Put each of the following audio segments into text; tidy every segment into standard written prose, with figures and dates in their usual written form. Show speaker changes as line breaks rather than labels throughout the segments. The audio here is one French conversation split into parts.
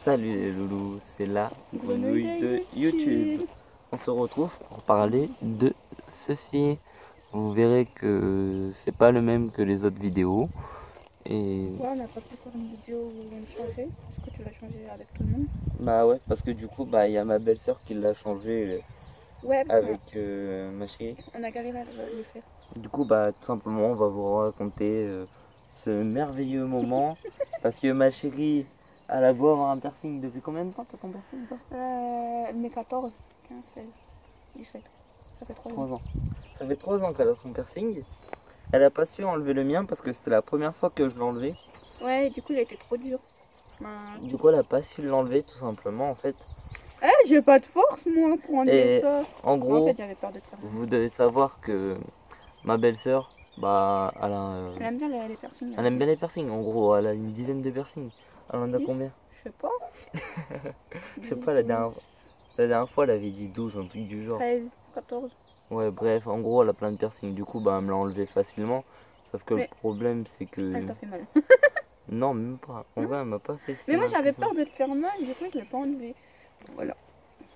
Salut les loulous, c'est la grenouille de YouTube. On se retrouve pour parler de ceci. Vous verrez que c'est pas le même que les autres vidéos. Et
Ouais, on n'a pas pu faire une vidéo où on vient de changer, parce que tu l'as changé avec tout le monde.
bah ouais, parce que du coup, bah il y a ma belle-sœur qui l'a changé
Ouais, parce
avec ma chérie.
qu'on a galéré à le faire.
Du coup, bah tout simplement, on va vous raconter ce merveilleux moment. Parce que ma chérie, elle a beau avoir un piercing depuis combien de temps t'as ton piercing toi?
Elle met 14, 15, 16, 17. Ça fait 3 ans.
3 ans. Ça fait 3 ans qu'elle a son piercing. Elle a pas su enlever le mien parce que c'était la première fois que je l'enlevais.
Ouais, du coup, il a été trop dur.
Du coup, elle a pas su l'enlever tout simplement en fait.
Eh, j'ai pas de force, moi, pour enlever
Et
ça.
en
Moi, en
gros,
fait, j'avais peur de te faire mal.
vous devez savoir que ma belle-sœur, bah,
Elle aime bien les piercings.
elle aime bien les piercings. En gros, elle a une dizaine de piercings. Elle en a
10?
combien?
Je sais pas.
Je sais pas, la dernière fois, elle avait dit 12, un truc du genre.
13, 14.
Ouais, bref, en gros, elle a plein de piercings. Du coup, bah, elle me l'a enlevé facilement. Sauf que
Mais
le problème, c'est que.
elle t'a fait mal.
Non, même pas. En
Non.
vrai, elle m'a pas fait si
Mais moi,
mal
j'avais
que ça.
peur de te faire mal, du coup, je l'ai pas enlevé. Voilà.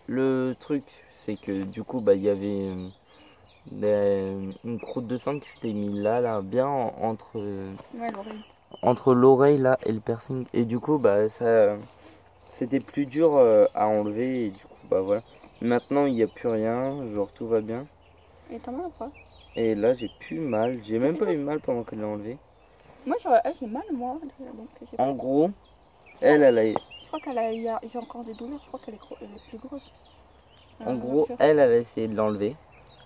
Le truc, c'est que du coup, bah, il y avait une croûte de sang qui s'était mis là, bien
Ouais, l'oreille.
entre l'oreille là et le piercing. Et du coup, bah, ça, c'était plus dur à enlever. Et du coup, bah voilà. Maintenant, il n'y a plus rien. Genre, tout va bien.
Et t'en as ou pas?
Et là, j'ai plus mal. J'ai même pas eu mal pendant qu'elle l'a enlevé.
Moi, j'ai mal, moi. Donc, j'ai
En
pas.
gros, elle a.
Je crois qu'elle a, j'ai encore des douleurs. Je crois qu'elle est plus grosse.
En gros,
L'archure.
elle a essayé de l'enlever.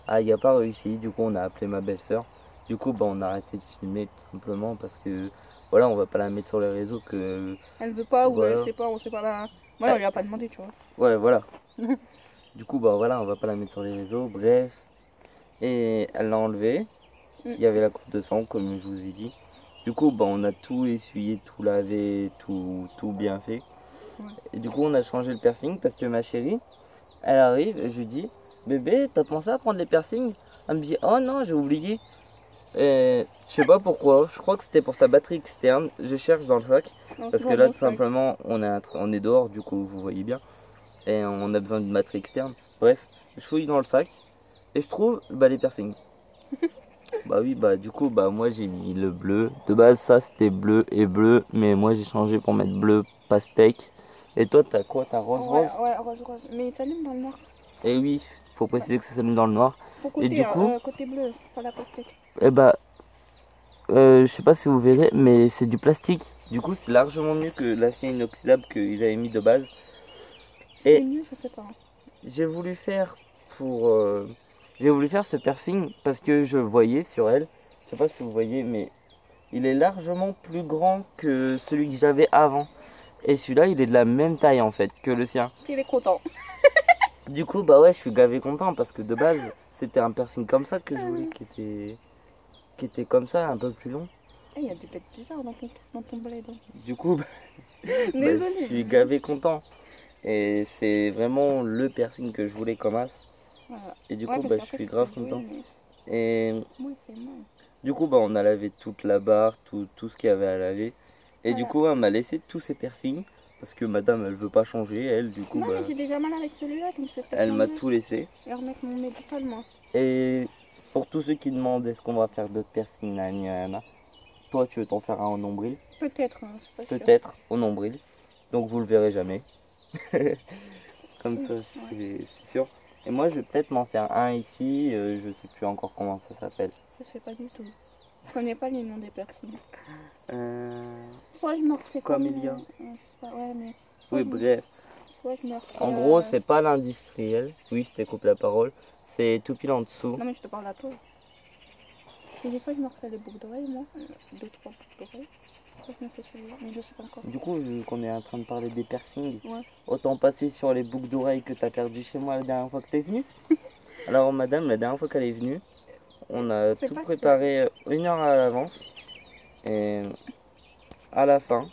Ah, il n'y a pas réussi. Du coup, on a appelé ma belle-sœur. Du coup, bah, on a arrêté de filmer tout simplement parce que voilà, on va pas la mettre sur les réseaux que
Elle veut pas ou elle
voilà.
sait pas, on sait pas. Bah, moi, on lui a pas demandé, tu vois.
Ouais, voilà. Du coup, bah voilà, on va pas la mettre sur les réseaux. Bref. Et elle l'a enlevé.
Mm.
Il y avait la coupe de sang, comme je vous ai dit. Du coup, bah, on a tout essuyé, tout lavé, tout bien fait.
Ouais.
Et du coup, on a changé le piercing parce que ma chérie, elle arrive et je lui dis, bébé, t'as pensé à prendre les piercings? Elle me dit, oh non, j'ai oublié. Et je sais pas pourquoi, je crois que c'était pour sa batterie externe. Je cherche dans le sac
Non,
parce
c'est
que
dans
là,
mon
tout
sac.
simplement, on est dehors, du coup, vous voyez bien. Et on a besoin d'une batterie externe. Bref, je fouille dans le sac et je trouve bah, les piercings. Bah oui, bah du coup, bah moi j'ai mis le bleu. De base, ça c'était bleu et bleu, mais moi j'ai changé pour mettre bleu pastèque. Et toi, t'as quoi? T'as rose
Ouais,
rose?
ouais, rose, rose. Mais il s'allume dans le noir.
Et oui, faut préciser que ça s'allume dans le noir.
Pour
Et
côté,
du coup,
côté bleu, pas la pastèque.
eh bah, je sais pas si vous verrez, mais c'est du plastique. Du coup, c'est largement mieux que l'acier inoxydable qu'ils avaient mis de base.
C'est
Et
mieux, je sais pas.
j'ai voulu faire pour, j'ai voulu faire ce piercing parce que je voyais sur elle, je sais pas si vous voyez, mais il est largement plus grand que celui que j'avais avant. Et celui-là, il est de la même taille en fait que le sien.
Puis il est content.
Du coup, bah ouais, je suis gavé content parce que de base, c'était un piercing comme ça que je voulais, qui était comme ça, un peu plus long.
Eh, il y a des bêtes bizarres dans ton bled.
Du coup, bah, je
Désolée.
suis gavé content. Et c'est vraiment le piercing que je voulais comme as.
Voilà.
Et du
Ouais,
coup,
parce
bah, je
qu'après,
suis
tu
grave
peux jouer,
content.
mais
Et
moi, il fait mal.
du coup, bah, on a lavé toute la barre, tout ce qu'il y avait à laver. Et du
Voilà.
coup, elle m'a laissé tous ses piercings. Parce que madame, elle veut pas changer, elle, du coup,
Non,
bah,
mais j'ai déjà mal avec celui-là, donc je vais peut-être
elle m'a
changer.
tout laissé.
Je vais remettre mon médical, moi.
Et pour tous ceux qui demandent est-ce qu'on va faire d'autres piercings, nani, nana, toi, tu veux t'en faire un au nombril?
Peut-être, hein, c'est pas sûr.
Peut-être au nombril. Donc, vous le verrez jamais. Comme ça,
Ouais.
c'est sûr. Et moi, je vais peut-être m'en faire un ici. Je sais plus encore comment ça s'appelle.
Je sais pas du tout. Je connais pas les noms des personnes.
Euh,
Soit je me refais
Comme
comme.
il y a.
Je sais pas, ouais, mais.
Oui, bref.
Soit je me refais.
En gros, c'est pas l'industriel. Oui, je te coupe la parole. C'est tout pile en dessous.
Non, mais je te parle à toi. Et des fois, je me refais les boucles d'oreilles, moi. 2, 3 boucles d'oreilles. Soit je me fais celui-là, mais je sais pas encore.
Du coup, vu qu'on est en train de parler des piercings,
Ouais.
autant passer sur les boucles d'oreilles que tu as perdu chez moi la dernière fois que tu es venue. Alors, madame, la dernière fois qu'elle est venue, on a
C'est
tout
pas
préparé 1 heure à l'avance. Et à la fin,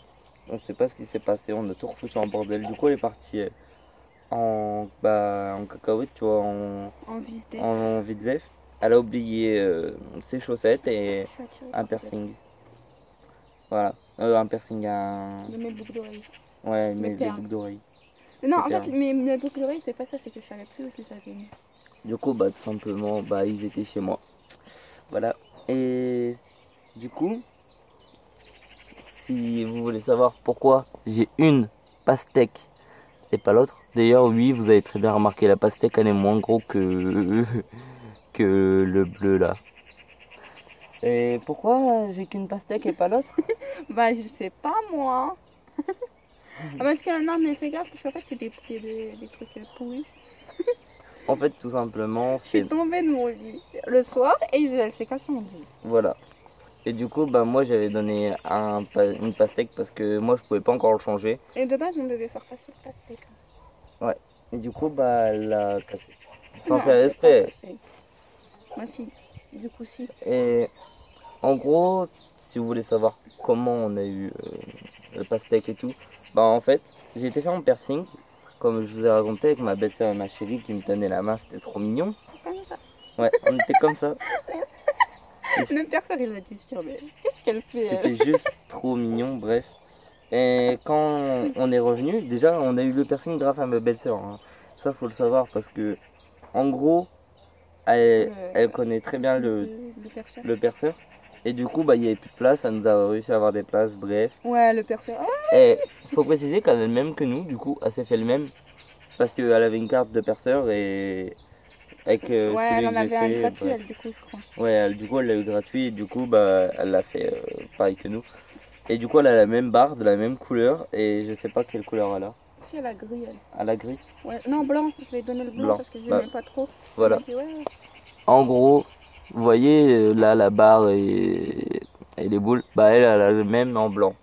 on sait pas ce qui s'est passé, on a tout refoutu en bordel. Du coup, elle est partie en cacahuète, tu vois,
en vis des.
en vite. Elle a oublié ses chaussettes et
Je suis attirée
un
par ça.
piercing. Voilà. Un piercing,
De mes boucles d'oreilles.
Ouais,
Mes
les
perles.
boucles d'oreilles.
Non, en
Les
fait,
perles.
mes boucles d'oreilles, c'était pas ça, c'est que je savais plus où je les avais mis.
Du coup, bah, tout simplement, bah, ils étaient chez moi. Voilà. Et du coup, si vous voulez savoir pourquoi j'ai une pastèque et pas l'autre. D'ailleurs, oui, vous avez très bien remarqué, la pastèque, elle est moins gros que, que le bleu là. Et pourquoi j'ai qu'une pastèque et pas l'autre?
Bah, je sais pas, moi. Ah, parce que, non, mais fais gaffe, parce qu'en fait, c'est des trucs pourris.
En fait, tout simplement,
Je suis
c'est...
tombée de mon lit le soir et elle s'est cassée mon lit.
Voilà. Et du coup, bah, moi, j'avais donné une pastèque parce que moi, je pouvais pas encore le changer.
Et de base, on devait faire passer le pastèque.
Ouais. Et du coup, bah, elle l'a cassé. Sans
Non,
faire
je l'ai pas
exprès.
cassé. Bah, si. Du coup, si.
Et en gros, si vous voulez savoir comment on a eu le pastèque et tout, bah en fait, j'ai été faire mon piercing, comme je vous ai raconté avec ma belle-sœur et ma chérie qui me tenaient la main, c'était trop mignon.
Comme ça.
Ouais, on était comme ça. Et
Même personne, il a dû se dire, mais qu'est-ce qu'elle fait, elle?
c'était juste trop mignon, bref. Et quand on est revenu, déjà, on a eu le piercing grâce à ma belle-sœur, hein. Ça, faut le savoir parce que, en gros, elle connaît très bien
Le perceur.
le perceur. Et du coup, bah, il n'y avait plus de place, ça nous a réussi à avoir des places, bref.
Ouais, le perceur. Ah,
Et faut préciser qu'elle a le même que nous, du coup, elle s'est fait le même. Parce qu'elle avait une carte de perceur et avec
ouais, elle
celui
en
que j'ai
avait un
fait,
gratuit,
bref.
elle, du coup, je crois.
Ouais, du coup, elle l'a eu gratuit et du coup, bah, elle l'a fait pareil que nous. Et du coup, elle a la même barre, de la même couleur et je sais pas quelle couleur elle a.
Si, elle a gris, elle.
Elle a gris?
Ouais, non, blanc. Je vais donner le blanc,
Blanc.
parce que je
Bah,
n'aime pas trop.
voilà.
Elle m'a dit, ouais.
En gros, vous voyez là la barre et les boules, bah elle a le même en blanc.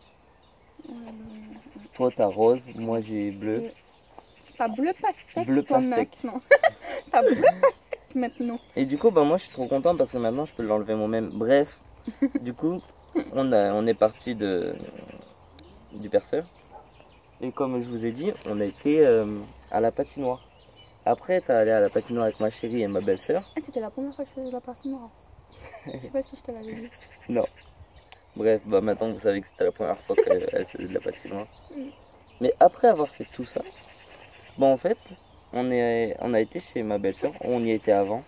Toi t'as rose, moi j'ai bleu.
T'as bleu pastèque,
Bleu
toi,
pastèque.
maintenant. T'as bleu pastèque, maintenant.
Et du coup, bah moi je suis trop content parce que maintenant je peux l'enlever moi-même. Bref, du coup, on est parti du perceur. Et comme je vous ai dit, on a été à la patinoire. Après, t'es allé à la patinoire avec ma chérie et ma belle-sœur.
Ah, c'était la première fois que je faisais la patinoire. Je sais pas si je te l'avais dit.
Non. Bref, bah maintenant vous savez que c'était la première fois qu'elle faisait de la patinoire. Mais après avoir fait tout ça, bon en fait, on a été chez ma belle-sœur. On y était avant.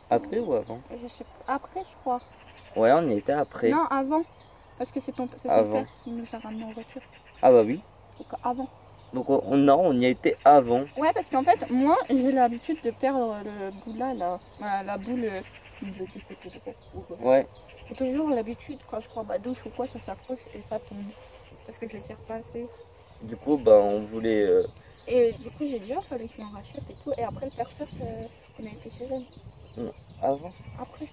Après ou avant?
Je sais pas. Après, je crois.
Ouais, on y était après.
Non, avant. Parce que c'est son
Avant.
père qui nous a ramenés en voiture.
Ah bah oui.
Donc avant.
Donc non, on y a été avant.
Ouais, parce qu'en fait, moi, j'ai l'habitude de perdre le bout là, la boule du côté droit.
Ouais.
J'ai toujours l'habitude, quand je prends ma douche ou quoi, ça s'accroche et ça tombe. Parce que je les serre pas assez.
Du coup, bah on voulait...
Et du coup, j'ai dit, il fallait que je m'en rachète et tout. Et après, le perceur, on a été chez elle.
Avant?
Après.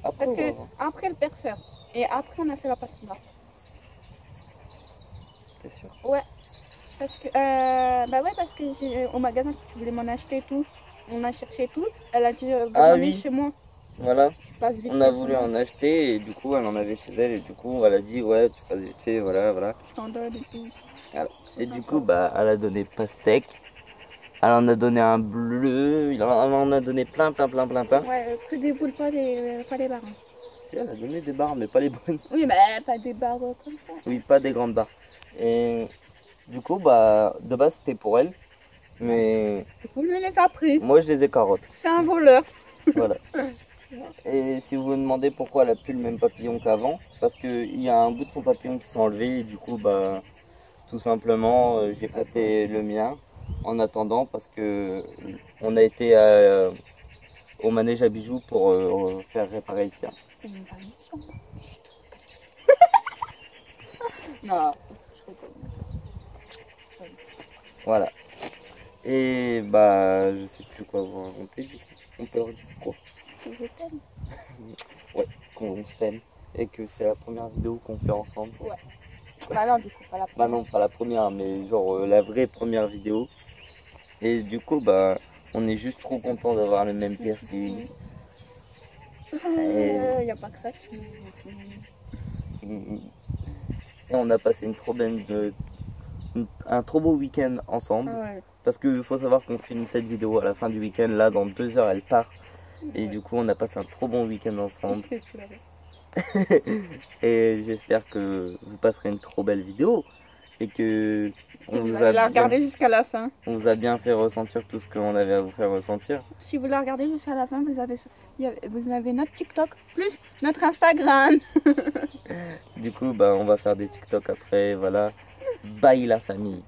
Après
Parce
ou
que
avant?
après le perceur. Et après, on a fait la patinoire.
T'es sûr?
Ouais. Parce que, bah ouais, parce que au magasin, tu voulais m'en acheter et tout. On a cherché tout. Elle a dit, j'en ai
oui.
chez moi.
Voilà.
Tu passes vite
On a
fait
voulu
chez moi.
en acheter et du coup, elle en avait chez elle. Et du coup, elle a dit, ouais, tu passes vite fait, voilà, voilà.
Je t'en donne et tout.
Voilà. Et
C'est
du
sympa.
coup, bah, elle a donné pastèque. Elle en a donné un bleu. Elle en a donné plein.
Ouais, que des boules, pas des barres. Hein.
Si, elle a donné des barres, mais pas les bonnes.
Oui, mais pas des barres comme ça.
Oui, pas des grandes barres. Et du coup, bah, de base, c'était pour elle. Mais
Du coup, lui, il les a pris.
moi, je les ai carottes.
C'est un voleur.
Voilà. Et si vous vous demandez pourquoi elle a plus le même papillon qu'avant, c'est parce qu'il y a un bout de son papillon qui s'est enlevé et du coup, bah, tout simplement, j'ai prêté le mien en attendant parce que on a été au manège à bijoux pour faire réparer ici.
C'est une permission. Non, je rigole.
Voilà. Et bah, je sais plus quoi vous raconter du coup. On peut leur dire quoi?
Que je t'aime.
Ouais, qu'on s'aime et que c'est la première vidéo qu'on fait ensemble.
Ouais. Bah non, du coup, pas la
Bah
première.
non, pas la première, mais genre la vraie première vidéo. Et du coup, bah, on est juste trop content d'avoir le même piercing.
Il n'y a pas que ça qui...
Et on a passé une trop belle, un trop beau week-end ensemble.
Ouais.
Parce qu'il faut savoir qu'on filme cette vidéo à la fin du week-end. Là, dans 2 heures, elle part. Et
Ouais.
du coup, on a passé un trop bon week-end ensemble.
Je vais pleurer.
Et j'espère que vous passerez une trop belle vidéo et que
Et vous allez la regarder jusqu'à la fin.
on vous a bien fait ressentir tout ce qu'on avait à vous faire ressentir.
Si vous la regardez jusqu'à la fin, vous avez notre TikTok plus notre Instagram.
Du coup, bah, on va faire des TikTok après, voilà. Bye la famille.